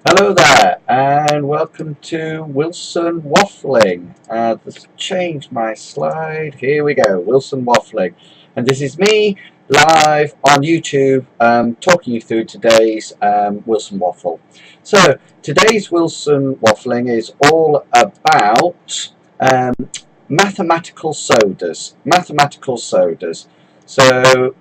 Hello there, and welcome to Wilson Waffling. Let's change my slide. Here we go, Wilson Waffling. And this is me live on YouTube talking you through today's Wilson Waffle. So, today's Wilson Waffling is all about mathematical sodas. Mathematical sodas. So,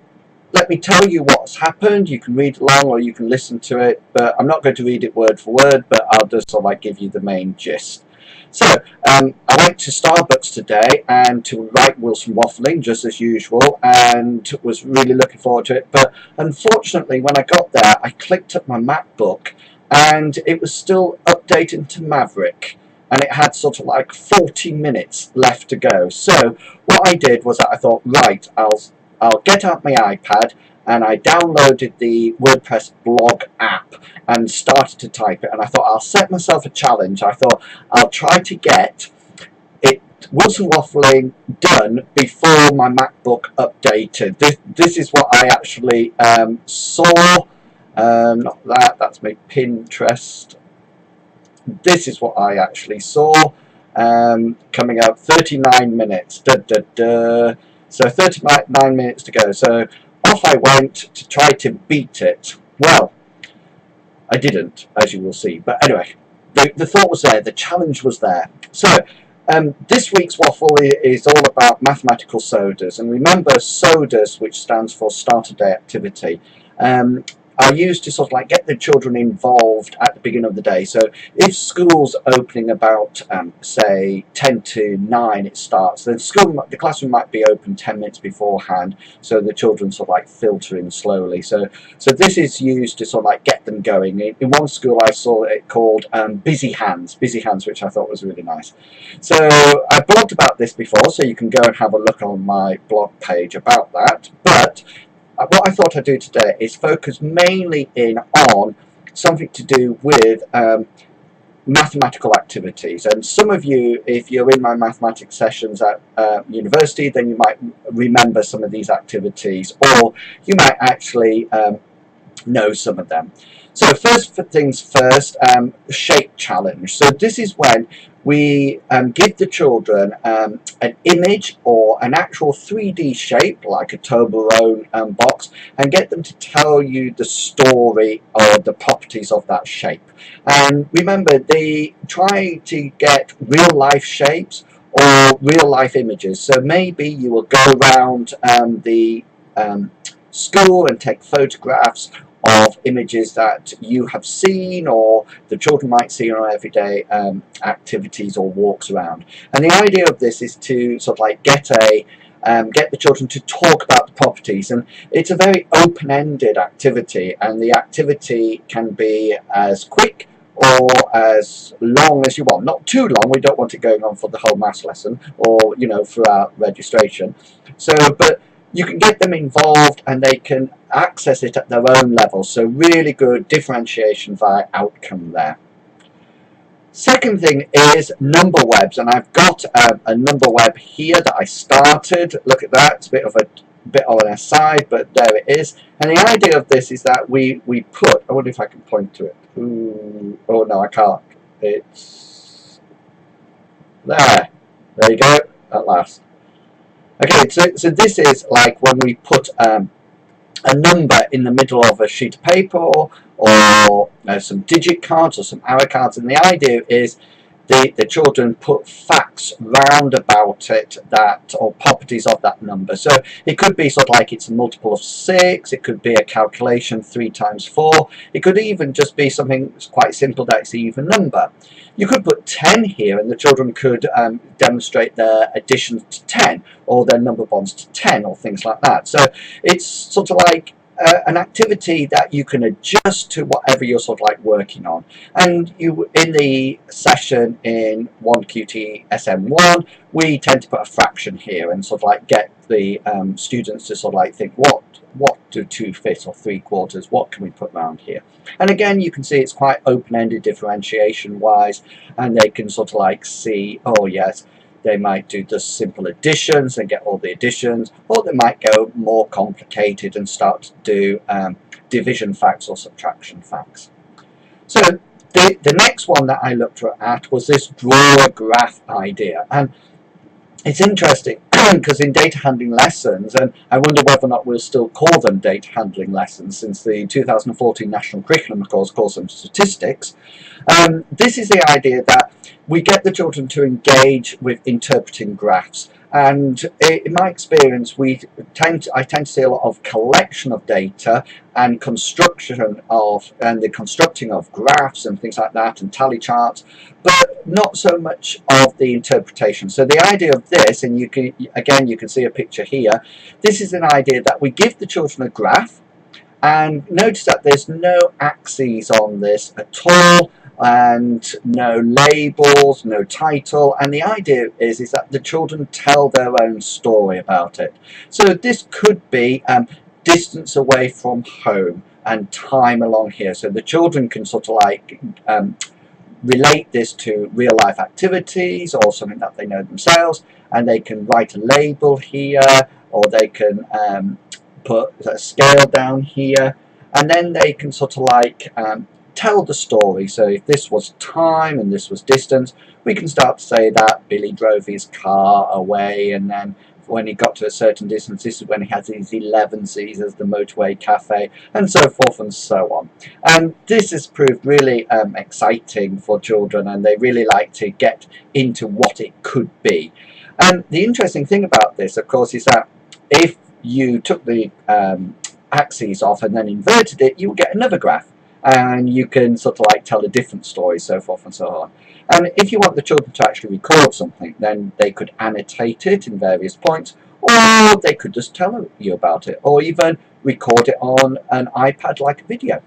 let me tell you what's happened. You can read along or you can listen to it, but I'm not going to read it word for word, but I'll just sort of like give you the main gist. So, I went to Starbucks today and to write Wilson Waffling, just as usual, and was really looking forward to it. But unfortunately, when I got there, I clicked up my MacBook and it was still updating to Maverick. And it had sort of like 40 minutes left to go. So what I did was that I thought, right, I'll get out my iPad, and I downloaded the WordPress blog app and started to type it. And I thought I'll set myself a challenge. I thought I'll try to get it Wilson Waffling done before my MacBook updated. This is what I actually saw. Not that. That's my Pinterest. This is what I actually saw. Coming up 39 minutes. So 39 minutes to go. So off I went to try to beat it. Well, I didn't, as you will see. But anyway, the thought was there. The challenge was there. So this week's waffle is all about mathematical sodas. And remember, sodas, which stands for Start of Day Activity, are used to sort of like get the children involved at the beginning of the day. So if school's opening about say 10 to 9 it starts, then the classroom might be open 10 minutes beforehand, so the children sort of like filter in slowly. So this is used to sort of like get them going. In one school I saw it called Busy Hands, which I thought was really nice. So I blogged about this before, so you can go and have a look on my blog page about that. But what I thought I'd do today is focus mainly in on something to do with mathematical activities. And some of you, if you're in my mathematics sessions at university, then you might remember some of these activities, or you might actually know some of them. So first things first, shape challenge. So this is when we give the children an image or an actual 3D shape, like a Toblerone box, and get them to tell you the story or the properties of that shape. And remember, they try to get real life shapes or real life images. So maybe you will go around the school and take photographs of images that you have seen or the children might see on everyday activities or walks around. And the idea of this is to sort of like get the children to talk about the properties, and it's a very open-ended activity, and the activity can be as quick or as long as you want. Not too long, we don't want it going on for the whole maths lesson or, you know, throughout registration. So, but you can get them involved and they can access it at their own level. So really good differentiation via outcome there. Second thing is number webs, and I've got a number web here that I started. Look at that, it's a bit of an aside, but there it is. And the idea of this is that we put, I wonder if I can point to it. Ooh, oh no, I can't. It's there. There you go, at last. Okay, so this is like when we put a number in the middle of a sheet of paper or some digit cards or some arrow cards, and the idea is the children put facts round about it, that or properties of that number. So it could be sort of like it's a multiple of 6, it could be a calculation 3 times 4, it could even just be something quite simple that it's an even number. You could put 10 here and the children could demonstrate their addition to 10 or their number bonds to 10 or things like that. So it's sort of like an activity that you can adjust to whatever you're sort of like working on. And you, in the session in 1QT SM1, we tend to put a fraction here and sort of like get the students to sort of like think, what do 2/5 or 3/4, what can we put around here? And again, you can see it's quite open-ended differentiation wise, and they can sort of like see, oh yes, they might do just simple additions and get all the additions, or they might go more complicated and start to do division facts or subtraction facts. So The next one that I looked at was this draw a graph idea, and it's interesting because in data handling lessons, and I wonder whether or not we'll still call them data handling lessons, since the 2014 national curriculum of course calls them statistics. This is the idea that we get the children to engage with interpreting graphs, and in my experience I tend to see a lot of collection of data and constructing of graphs and things like that, and tally charts, but not so much of the interpretation. So the idea of this, and you can see a picture here, this is an idea that we give the children a graph, and notice that there's no axes on this at all, and no labels, no title, and the idea is that the children tell their own story about it. So this could be distance away from home and time along here, so the children can sort of like relate this to real life activities or something that they know themselves, and they can write a label here, or they can put a scale down here, and then they can sort of like tell the story. So if this was time and this was distance, we can start to say that Billy drove his car away, and then when he got to a certain distance, this is when he had these 11 C's as the motorway cafe, and so forth and so on. And this has proved really exciting for children, and they really like to get into what it could be. And the interesting thing about this, of course, is that if you took the axes off and then inverted it, you would get another graph, and you can sort of like tell a different story, so forth and so on. And if you want the children to actually record something, then they could annotate it in various points, or they could just tell you about it, or even record it on an iPad like a video.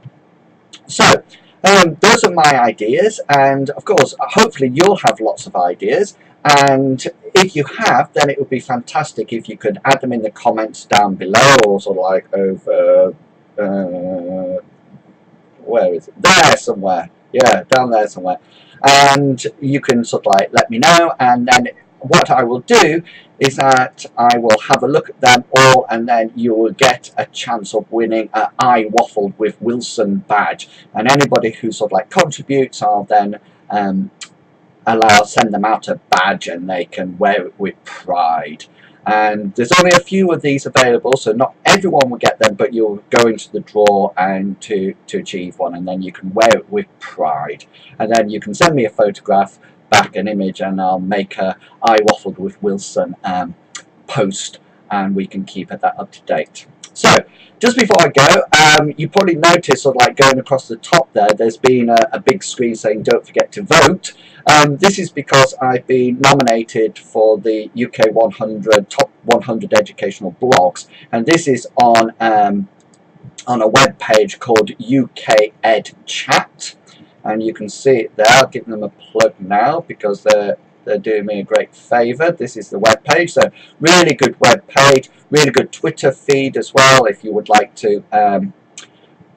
So those are my ideas, and of course hopefully you'll have lots of ideas, and if you have, then it would be fantastic if you could add them in the comments down below, or sort of like over where is it? There somewhere. Yeah, down there somewhere. And you can sort of like let me know, and then what I will do is that I will have a look at them all, and then you will get a chance of winning an I Waffled with Wilson badge. And anybody who sort of like contributes, I'll then send them out a badge, and they can wear it with pride. And there's only a few of these available, so not everyone will get them, but you'll go into the draw and to achieve one, and then you can wear it with pride. And then you can send me a photograph back, an image, and I'll make a I Waffled with Wilson post, and we can keep that up to date. So just before I go, you probably noticed sort of like going across the top there's been a big screen saying don't forget to vote. This is because I've been nominated for the UK 100 top 100 educational blogs, and this is on a web page called UK Ed Chat, and you can see it there. I'll give them a plug now because they're doing me a great favour. This is the web page, so really good web page, really good Twitter feed as well if you would like to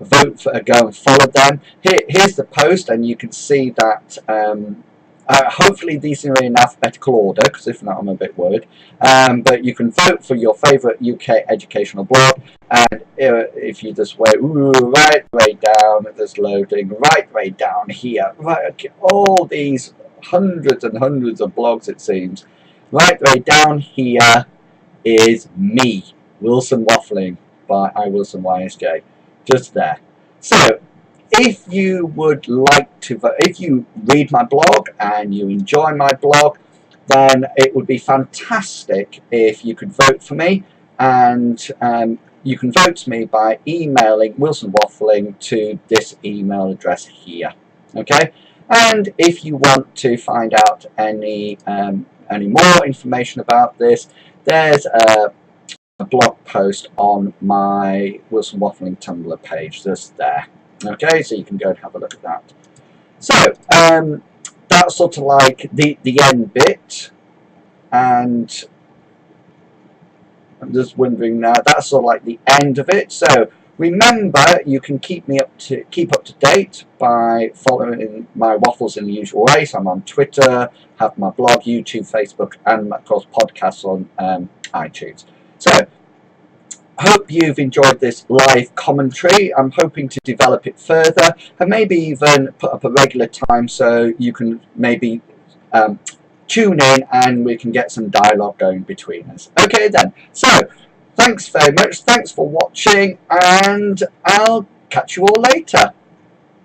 vote for, go and follow them. Here's the post, and you can see that hopefully these are in alphabetical order, because if not I'm a bit worried, but you can vote for your favourite UK educational blog, and if you just wait right way down, there's loading right way down here, right, okay, all these hundreds and hundreds of blogs, it seems, right way down here is me, Wilson Waffling by Wilson YSJ, just there. So if you would like to vote, if you read my blog and you enjoy my blog, then it would be fantastic if you could vote for me, and you can vote to me by emailing Wilson Waffling to this email address here. Okay, and if you want to find out any more information about this, there's a blog post on my Wilson Waffling Tumblr page just there. Okay, so you can go and have a look at that. So that's sort of like the end bit, and I'm just wondering now, that's sort of like the end of it. So remember, you can keep up to date by following my waffles in the usual way. So I'm on Twitter, have my blog, YouTube, Facebook, and of course podcasts on iTunes. So hope you've enjoyed this live commentary. I'm hoping to develop it further and maybe even put up a regular time so you can maybe tune in and we can get some dialogue going between us. Okay then, so thanks very much, thanks for watching, and I'll catch you all later.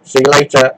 See you later.